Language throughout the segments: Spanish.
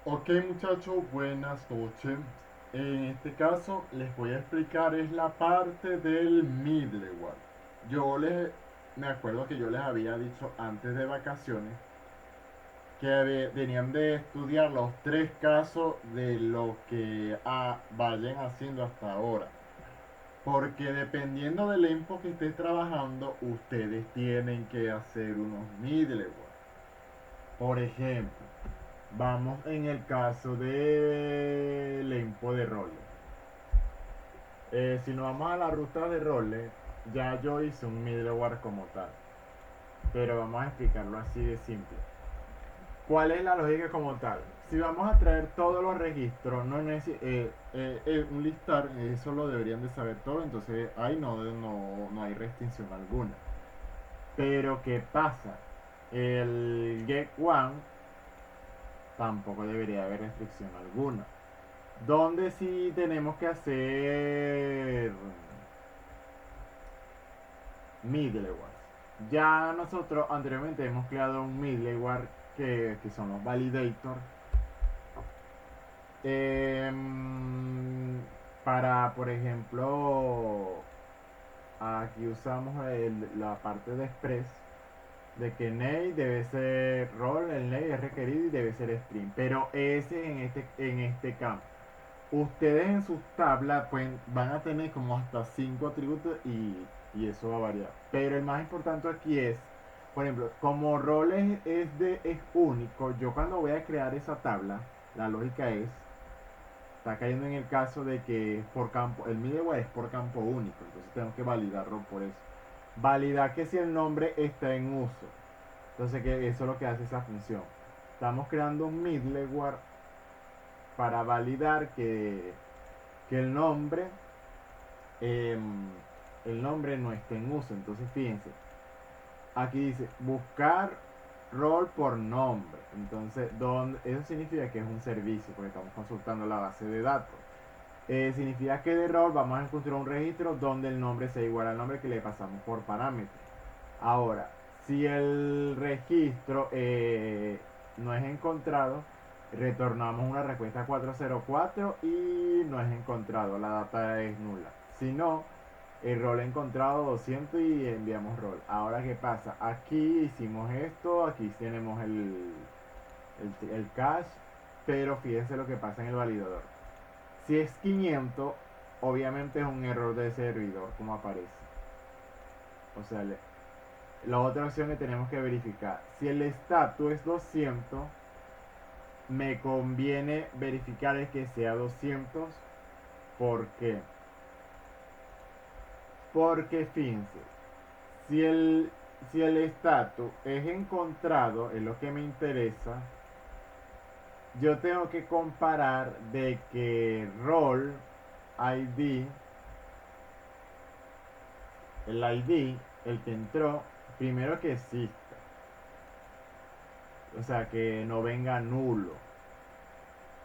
Ok muchachos, buenas noches. En este caso les voy a explicar es la parte del middleware. Yo les me acuerdo que yo les había dicho antes de vacaciones que tenían de estudiar los tres casos de lo que vayan haciendo hasta ahora. Porque dependiendo del info que estés trabajando, ustedes tienen que hacer unos middleware. Por ejemplo, vamos en el caso del empo de roles. Si nos vamos a la ruta de roles, ya yo hice un middleware como tal. Pero vamos a explicarlo así de simple. ¿Cuál es la lógica como tal? Si vamos a traer todos los registros, no un listar, eso lo deberían de saber todo, entonces ahí no hay restricción alguna. Pero ¿qué pasa? El get one tampoco debería haber restricción alguna. Donde sí tenemos que hacer middleware. Ya nosotros anteriormente hemos creado un middleware que son los validators. Eh, para, por ejemplo, aquí usamos la parte de express de que name debe ser role, el name es requerido y debe ser string. Pero ese en este campo. Ustedes en sus tablas pues, van a tener como hasta 5 atributos y eso va a variar. Pero el más importante aquí es, por ejemplo, como roles es único, yo cuando voy a crear esa tabla, la lógica está cayendo en el caso de que por campo, el middleware es por campo único, entonces tengo que validarlo por eso. Validar que si el nombre está en uso. Entonces que eso es lo que hace esa función. Estamos creando un middleware para validar que eh, el nombre no esté en uso. Entonces fíjense, aquí dice buscar rol por nombre. Entonces, eso significa que es un servicio, porque estamos consultando la base de datos. Significa que de rol vamos a encontrar un registro donde el nombre sea igual al nombre que le pasamos por parámetro. Ahora, si el registro no es encontrado, retornamos una respuesta 404 y no es encontrado, la data es nula. Si no, el rol encontrado 200 y enviamos rol. Ahora, ¿qué pasa? Aquí hicimos esto, aquí tenemos el cache, pero fíjense lo que pasa en el validador. Si es 500, obviamente es un error de servidor, como aparece. O sea, la otra opción que tenemos que verificar. Si el estatus es 200, me conviene verificar es que sea 200. ¿Por qué? Porque fíjense, si el, si el estatus es encontrado, es lo que me interesa, yo tengo que comparar de que role ID, el ID, el que entró, primero que exista. O sea, que no venga nulo.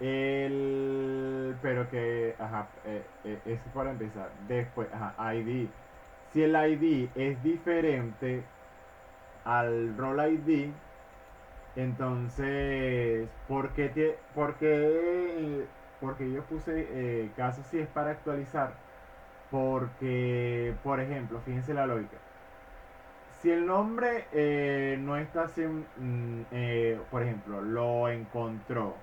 Pero que, ajá, eso para empezar. Después, ajá, ID. Si el ID es diferente al role ID, entonces, porque yo puse caso si es para actualizar? Porque, por ejemplo, fíjense la lógica. Si el nombre no está sin, por ejemplo, lo encontró,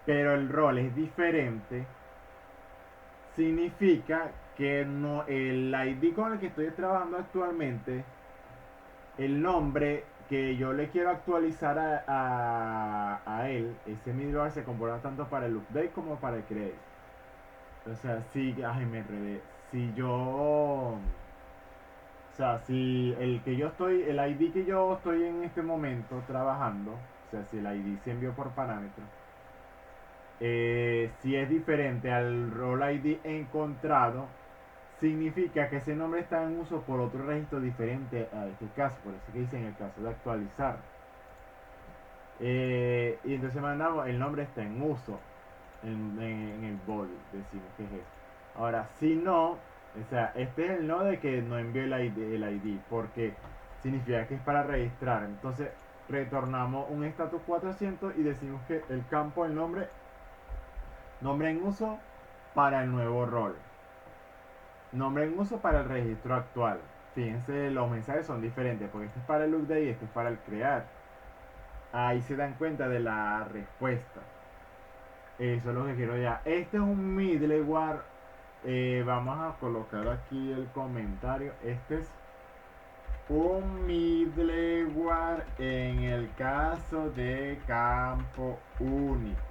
pero el rol es diferente, significa que no, el ID con el que estoy trabajando actualmente, el nombre que yo le quiero actualizar a él, ese middleware se comporta tanto para el update como para el create. O sea, si, ay, me enredé. Si yo, o sea, si el ID que yo estoy en este momento trabajando, o sea, si el ID se envió por parámetro, si es diferente al role ID encontrado, significa que ese nombre está en uso por otro registro diferente a este caso. Por eso que dice en el caso de actualizar. Y entonces mandamos el nombre está en uso en el body, decimos que es esto. Ahora, si no, o sea, este es el no de que no envió el ID porque significa que es para registrar. Entonces, retornamos un status 400 y decimos que el campo del nombre en uso para el nuevo rol, nombre en uso para el registro actual. Fíjense, los mensajes son diferentes porque este es para el update y este es para el crear. Ahí se dan cuenta de la respuesta. Eso es lo que quiero ya. Este es un middleware. Vamos a colocar aquí el comentario. Este es un middleware en el caso de campo único.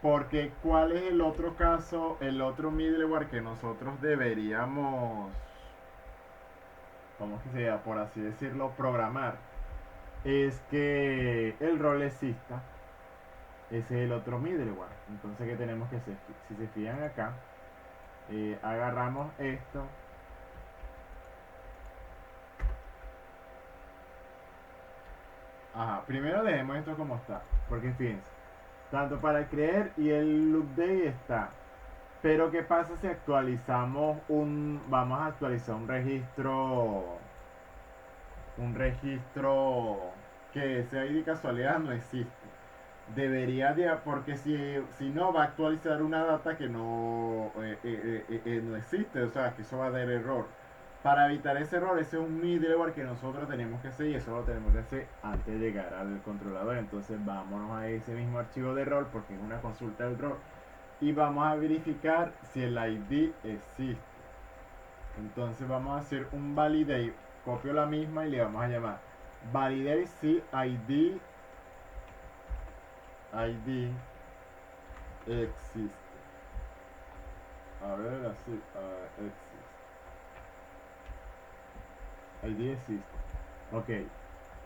Porque ¿cuál es el otro caso, el otro middleware que nosotros deberíamos, ¿cómo que sea, por así decirlo, programar? Es que el rol exista. Ese es el otro middleware. Entonces, ¿qué tenemos que hacer? Si se fijan acá, agarramos esto. Ajá, primero dejemos esto como está. Porque fíjense, tanto para el creer y el update está. Pero ¿qué pasa si actualizamos vamos a actualizar un registro, que ese ID casualidad no existe? Debería de, porque si no va a actualizar una data que no existe, o sea que eso va a dar error. Para evitar ese error, ese es un middleware que nosotros tenemos que hacer y eso lo tenemos que hacer antes de llegar al controlador. Entonces vámonos a ese mismo archivo de rol porque es una consulta del rol y vamos a verificar si el ID existe. Entonces vamos a hacer un validate, copio la misma y le vamos a llamar validate si ID existe. A ver, así, ID existe. Ok,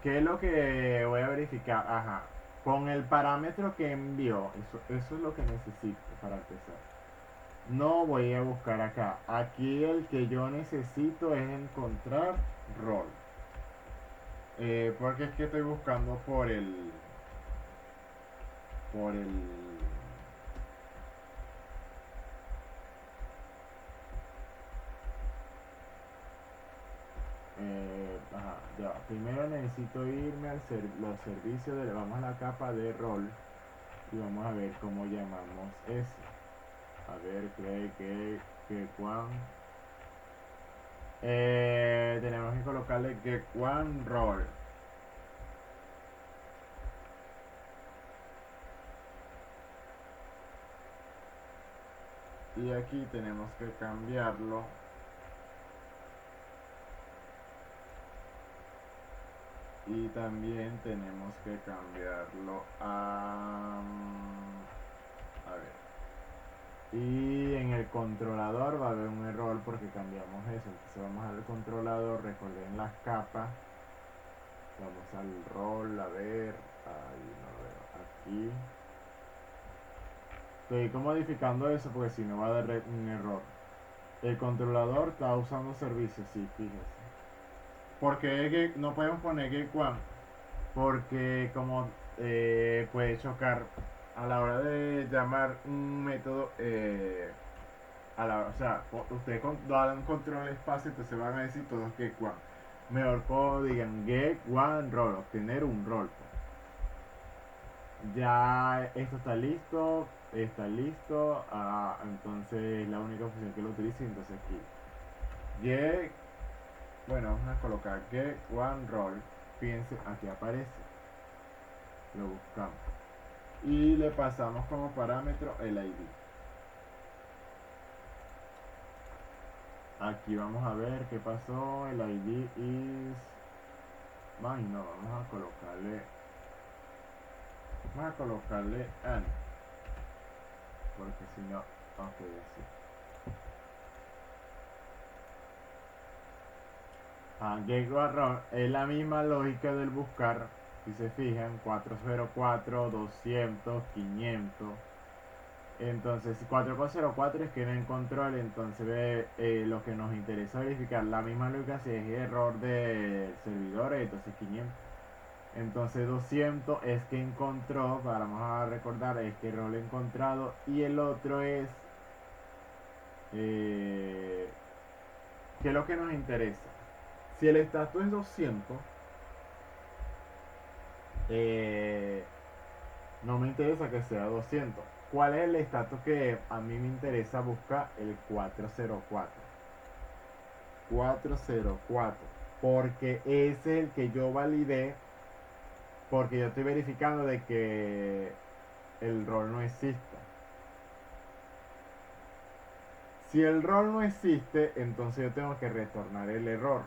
¿qué es lo que voy a verificar? Ajá, con el parámetro que envió, eso es lo que necesito para empezar. No voy a buscar acá. Aquí el que yo necesito es encontrar rol. Porque es que estoy buscando por el por el ajá, ya. Primero necesito irme al los servicios de, vamos a la capa de rol y vamos a ver cómo llamamos eso. A ver, cree que Juan tenemos que colocarle que Juan rol. Y aquí tenemos que cambiarlo. Y también tenemos que cambiarlo a ver. Y en el controlador va a haber un error porque cambiamos eso. Entonces vamos al controlador, recuerden las capas. Vamos al rol, a ver. Ahí no lo veo. Aquí. Estoy modificando eso porque si no va a dar un error. El controlador está usando servicios, sí, fíjense. Porque no podemos poner get one porque como puede chocar a la hora de llamar un método o sea, ustedes dan control espacio, entonces van a decir todos get one. Mejor digan get one rol, obtener un rol. Ya esto está listo, entonces la única opción que lo utilice, entonces aquí get, bueno, vamos a colocar get one rol. Fíjense, aquí aparece, lo buscamos y le pasamos como parámetro el ID. Aquí vamos a ver qué pasó. El ID is, ay no, vamos a colocarle N porque si no, ok, así. Get Warron es la misma lógica del buscar. Si se fijan, 404, 200, 500. Entonces, 4404 es que no encontró el, entonces lo que nos interesa verificar. La misma lógica si es error de servidores, entonces 500. Entonces 200 es que encontró, vamos a recordar, es que rol encontrado. Y el otro es, ¿qué es lo que nos interesa? Si el estatus es 200, eh, no me interesa que sea 200. ¿Cuál es el estatus que a mí me interesa buscar? El 404. 404. Porque ese es el que yo validé. Porque yo estoy verificando de que el rol no exista. Si el rol no existe, entonces yo tengo que retornar el error.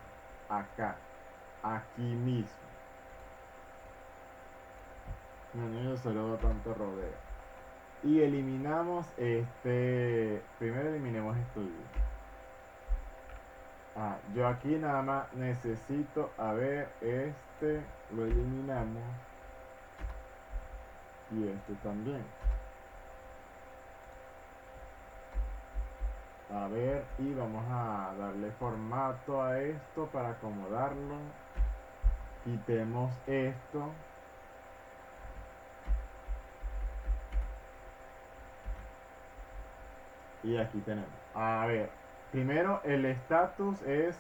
Acá. Aquí mismo. No solo tanto rodeo. Y eliminamos este. Primero eliminemos esto. Yo aquí nada más necesito, a ver, este lo eliminamos y este también. A ver, y vamos a darle formato a esto para acomodarlo. Quitemos esto. Y aquí tenemos. A ver, primero el status es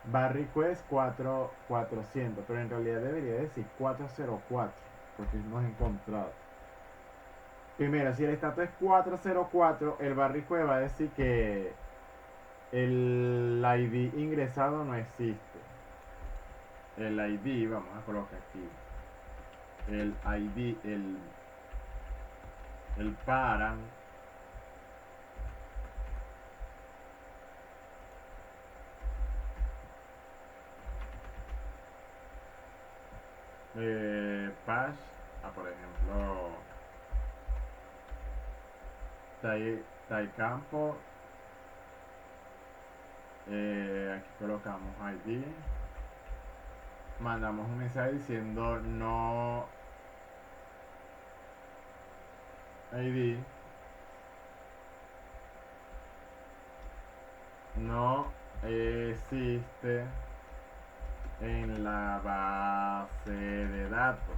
bar request 4400, pero en realidad debería decir 404, porque no hemos encontrado. Primero, si el estatus es 404, el bar request va a decir que el ID ingresado no existe. El ID, vamos a colocar aquí. El ID, el paran. Pash, por ejemplo, Taicampo. Aquí colocamos ID. Mandamos un mensaje diciendo no ID, no existe en la base de datos.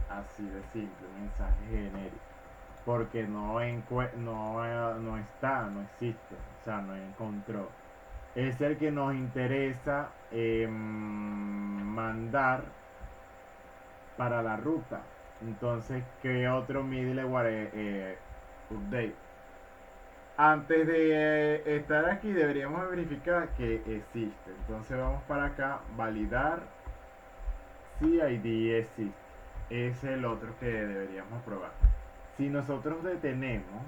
Así de simple, un mensaje genérico. Porque no está, no existe, o sea, no encontró. Es el que nos interesa mandar para la ruta. Entonces, ¿qué otro middleware update? Antes de estar aquí deberíamos verificar que existe. Entonces vamos para acá, validar si ID existe. Es el otro que deberíamos probar. Si nosotros detenemos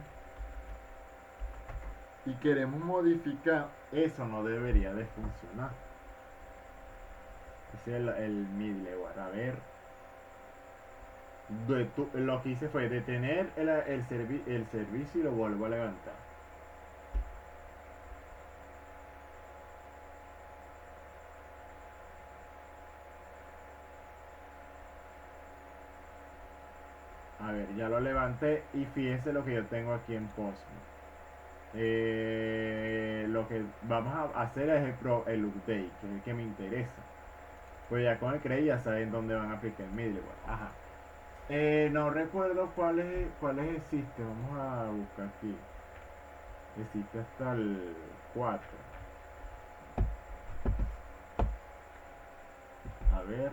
y queremos modificar, eso no debería de funcionar. Ese es el middleware. A ver, lo que hice fue detener el servicio y lo vuelvo a levantar. A ver, ya lo levanté y fíjense lo que yo tengo aquí en Postman. Lo que vamos a hacer es el update, que es el que me interesa. Pues ya con el CRE ya saben dónde van a aplicar el middleware. Ajá. No recuerdo cuáles existen. Vamos a buscar aquí. Existe hasta el 4. A ver.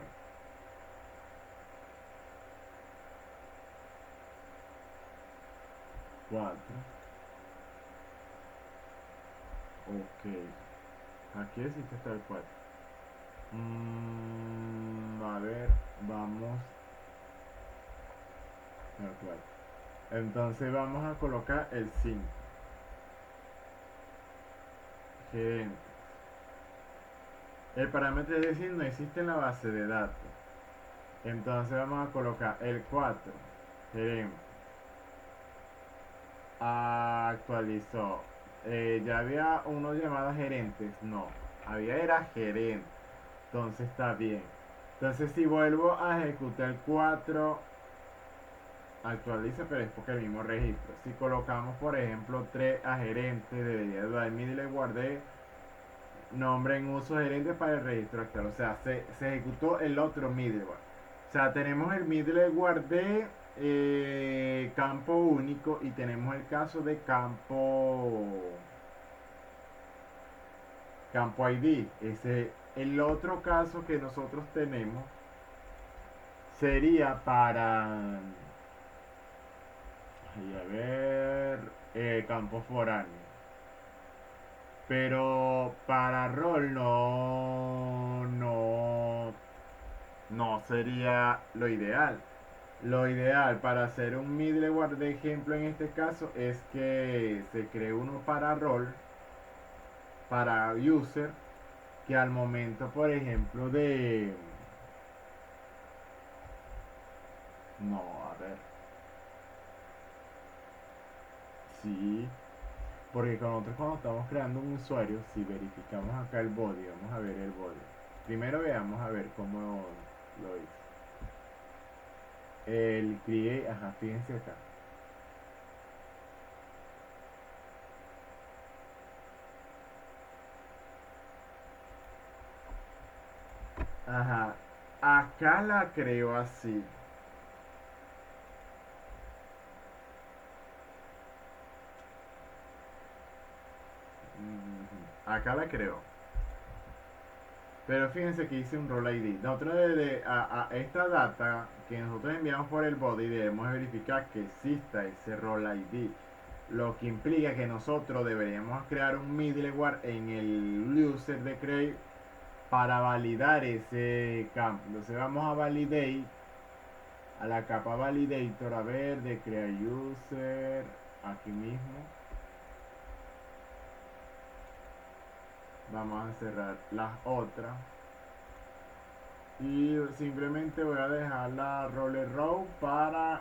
4. Ok. Aquí existe hasta el 4. A ver, vamos. El 4. Entonces vamos a colocar el 5. Gerente. El parámetro es decir, no existe en la base de datos. Entonces vamos a colocar el 4. Gerente. Actualizó. Ya había uno llamado gerentes. No. Era gerente. Entonces está bien. Entonces si vuelvo a ejecutar el 4, actualiza, pero es porque el mismo registro. Si colocamos, por ejemplo, 3 a gerente, debería dar middleware de nombre en uso gerente para el registro actual. O sea, se ejecutó el otro middleware. O sea, tenemos el middleware de campo único y tenemos el caso de campo ID. El otro caso que nosotros tenemos sería para, ay, a ver, campo foráneo. Pero para rol no sería lo ideal. Lo ideal para hacer un middleware de ejemplo en este caso es que se cree uno para rol, para user, que al momento, por ejemplo, de... No, a ver. Sí, porque con nosotros cuando estamos creando un usuario, si verificamos acá el body, vamos a ver el body. Primero veamos a ver cómo lo hice. El create, ajá, fíjense acá. Ajá, acá la creo así. Acá la creo. Pero fíjense que hice un role ID. Nosotros a esta data que nosotros enviamos por el body debemos verificar que exista ese role ID. Lo que implica que nosotros deberíamos crear un middleware en el user de create para validar ese campo. Entonces vamos a validate, a la capa validator, a ver, de create user, aquí mismo. Vamos a cerrar las otras. Y simplemente voy a dejar la roller row para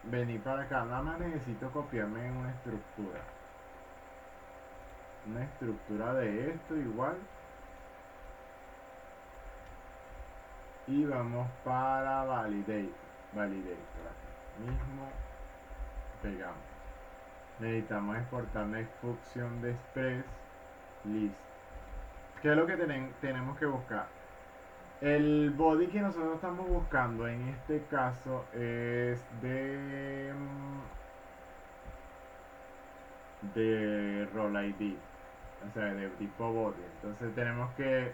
venir para acá. Nada más necesito copiarme en una estructura. Una estructura de esto igual. Y vamos para validate. Validator. Aquí mismo pegamos. Necesitamos exportar next function de express. Listo. ¿Qué es lo que tenemos que buscar? El body que nosotros estamos buscando en este caso es de role ID, o sea, de tipo body. Entonces tenemos que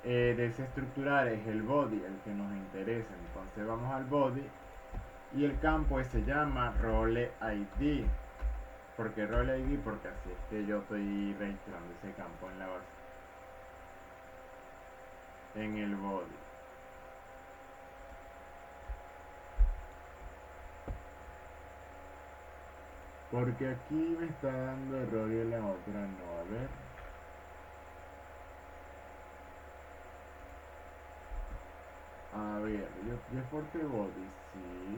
desestructurar es el body, el que nos interesa. Entonces vamos al body y el campo se llama role ID. ¿Por qué role ID? Porque así es que yo estoy registrando ese campo en la base, en el body. Porque aquí me está dando error y en la otra no. A ver. A ver, yo exporté body, sí.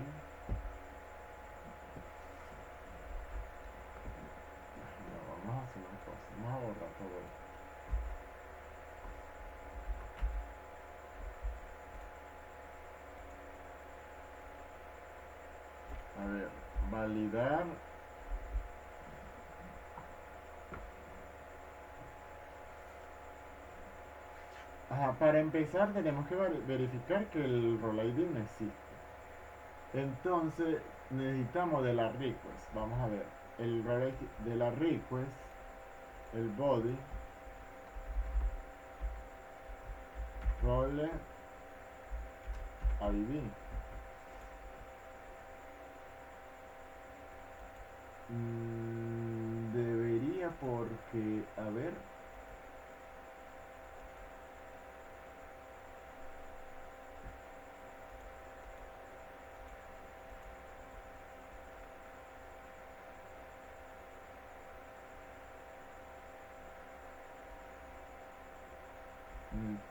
No, vamos a hacer una cosa. Vamos a borrar todo esto. A ver, validar. Ajá, para empezar tenemos que verificar que el role ID no existe. Entonces necesitamos de la request. Vamos a ver. El role de la request, el body, role ID. Debería porque, a ver.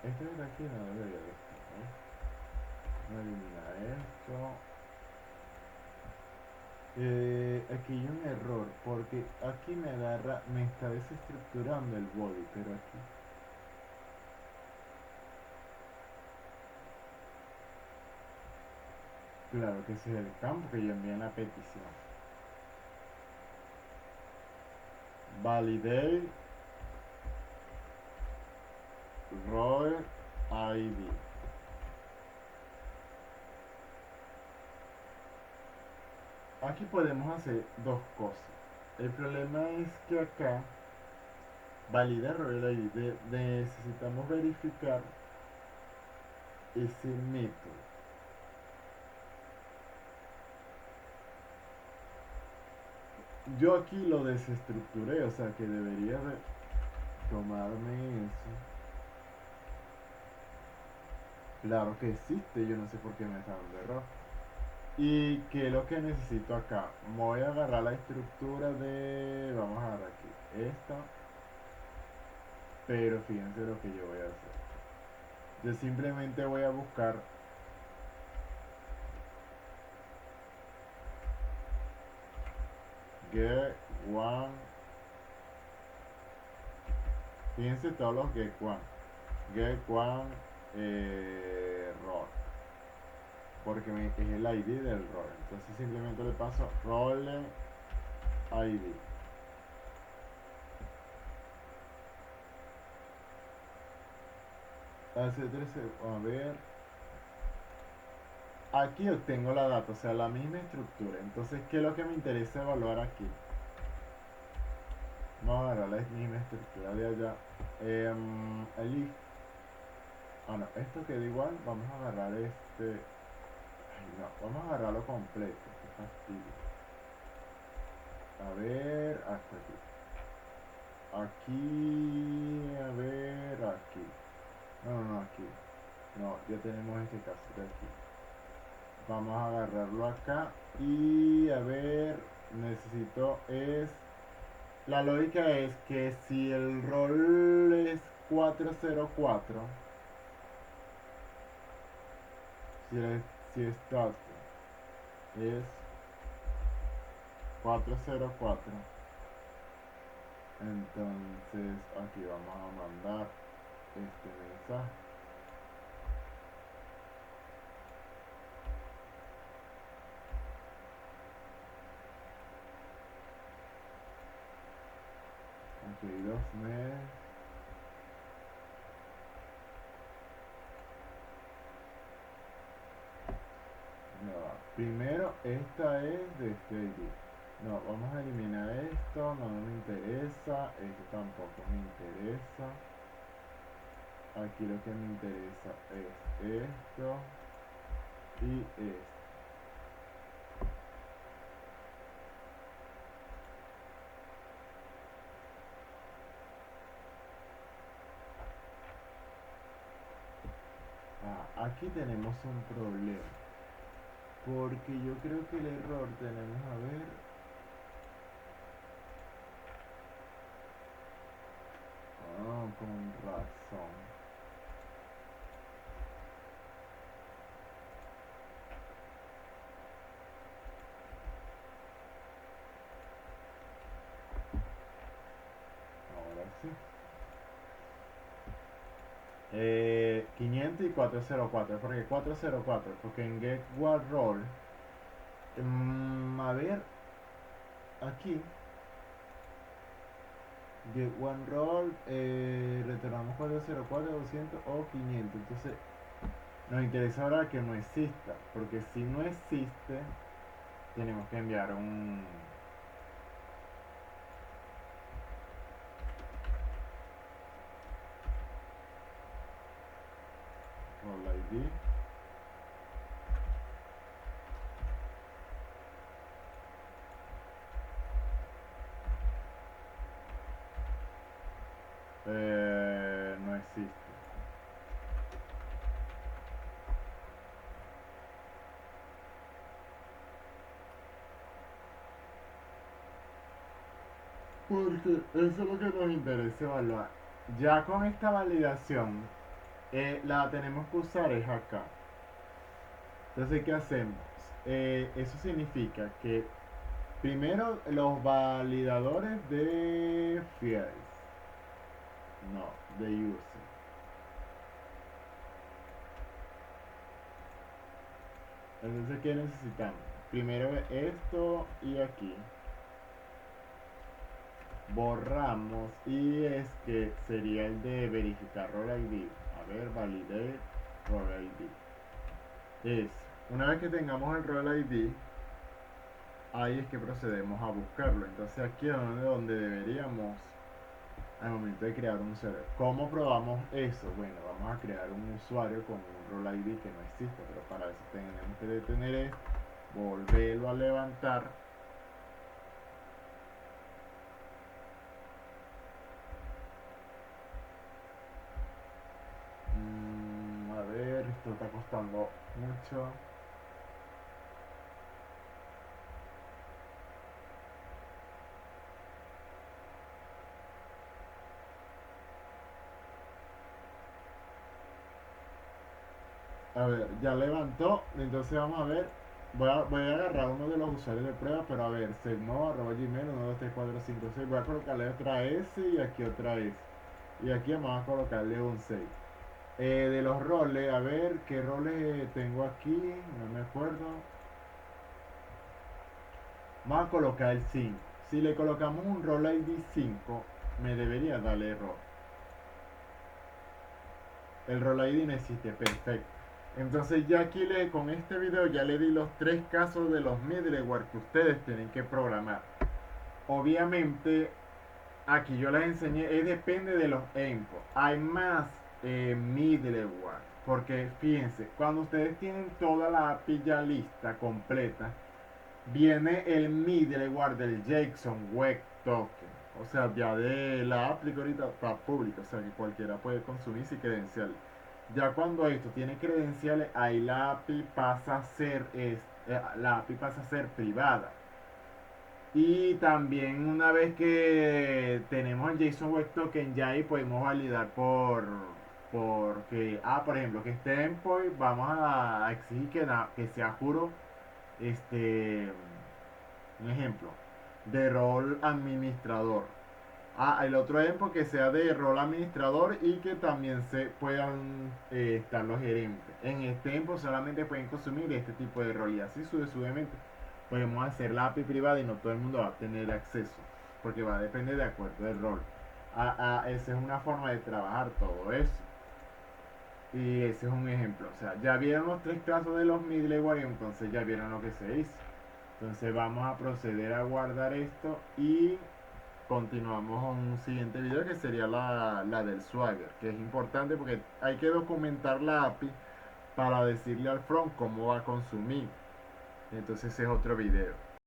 Este de aquí no debería de estar, ¿no? Voy a eliminar esto. Aquí hay un error porque aquí me está desestructurando el body, pero aquí claro que ese es el campo que yo envié en la petición. Validate role ID. Aquí podemos hacer dos cosas. El problema es que acá valida role ID necesitamos verificar ese método. Yo aquí lo desestructuré, o sea que debería de tomarme eso. Claro que existe, yo no sé por qué me está dando error. ¿Y qué es lo que necesito acá? Voy a agarrar la estructura de... Vamos a agarrar aquí esta. Pero fíjense lo que yo voy a hacer. Yo simplemente voy a buscar get one. Fíjense todos los get one. Get one role. Porque es el ID del role. Entonces simplemente le paso role ID. A ver. Aquí obtengo la data, o sea, la misma estructura. Entonces, ¿qué es lo que me interesa evaluar aquí? Vamos a agarrar la misma estructura de allá. El if. Ah, no, esto queda igual. Vamos a agarrar este. Ay, no, vamos a agarrarlo completo. Qué fastidio. A ver, hasta aquí. Aquí, a ver, aquí. No, no, no, aquí. No, ya tenemos este caso de aquí. Vamos a agarrarlo acá. Y a ver, necesito es. La lógica es que si el rol es 404, si status es 404, entonces aquí vamos a mandar este mensaje. Ok, 2 meses. Primero, esta es de este ID. No, vamos a eliminar esto, no me interesa, esto tampoco me interesa. Aquí lo que me interesa es esto y esto. Aquí tenemos un problema. Porque yo creo que el error tenemos a ver. Con razón. Ahora sí. 500 y 404. ¿Por qué 404? Porque en get what roll. A ver. Aquí. Get one roll. Retornamos 404, 200 o 500. Entonces. Nos interesa ahora que no exista. Porque si no existe. Tenemos que enviar un. Roll ID. No existe. Porque eso es lo que nos interesa evaluar. Ya con esta validación, la tenemos que usar es acá. Entonces, ¿qué hacemos? Eso significa que primero los validadores de fields, no, de user. Entonces, ¿qué necesitamos? Primero esto y aquí. Borramos y es que sería el de verificar role ID. A ver, validate role ID. Es, una vez que tengamos el role ID, ahí es que procedemos a buscarlo. Entonces aquí es donde deberíamos al momento de crear un server. ¿Cómo probamos eso? Bueno, vamos a crear un usuario con un role ID que no existe, pero para eso tenemos que detener esto, volverlo a levantar. A ver, esto está costando mucho. A ver, ya levantó, entonces vamos a ver. Voy a agarrar uno de los usuarios de prueba, pero a ver, segmo@gmail 1, 2, 3, 4, 5, 6. Voy a colocarle otra S y aquí otra S. Y aquí vamos a colocarle un 6. De los roles, a ver qué roles tengo aquí, no me acuerdo. Vamos a colocar el 5. Si le colocamos un rol ID 5, me debería darle error. El rol ID no existe, perfecto. Entonces ya aquí con este video ya le di los tres casos de los middleware que ustedes tienen que programar. Obviamente aquí yo les enseñé, depende de los endpoints. Hay más middleware, porque fíjense, cuando ustedes tienen toda la API ya lista, completa, viene el middleware del JSON Web Token. O sea, ya de la API que ahorita está pública, o sea que cualquiera puede consumir sin credenciales. Ya cuando esto tiene credenciales, ahí la API pasa a ser, la API pasa a ser privada. Y también una vez que tenemos el JSON Web Token, ya ahí podemos validar porque, por ejemplo, que este endpoint vamos a exigir que sea juro, este, un ejemplo, de rol administrador. El otro ejemplo que sea de rol administrador y que también se puedan estar los gerentes. En este ejemplo solamente pueden consumir este tipo de rol y así sucesivamente. Podemos hacer la API privada y no todo el mundo va a tener acceso porque va a depender de acuerdo del rol. Esa es una forma de trabajar todo eso. Y ese es un ejemplo. O sea, ya vieron los tres casos de los middleware y entonces ya vieron lo que se hizo. Entonces vamos a proceder a guardar esto y continuamos con un siguiente video que sería la del Swagger, que es importante porque hay que documentar la API para decirle al front cómo va a consumir. Entonces ese es otro video.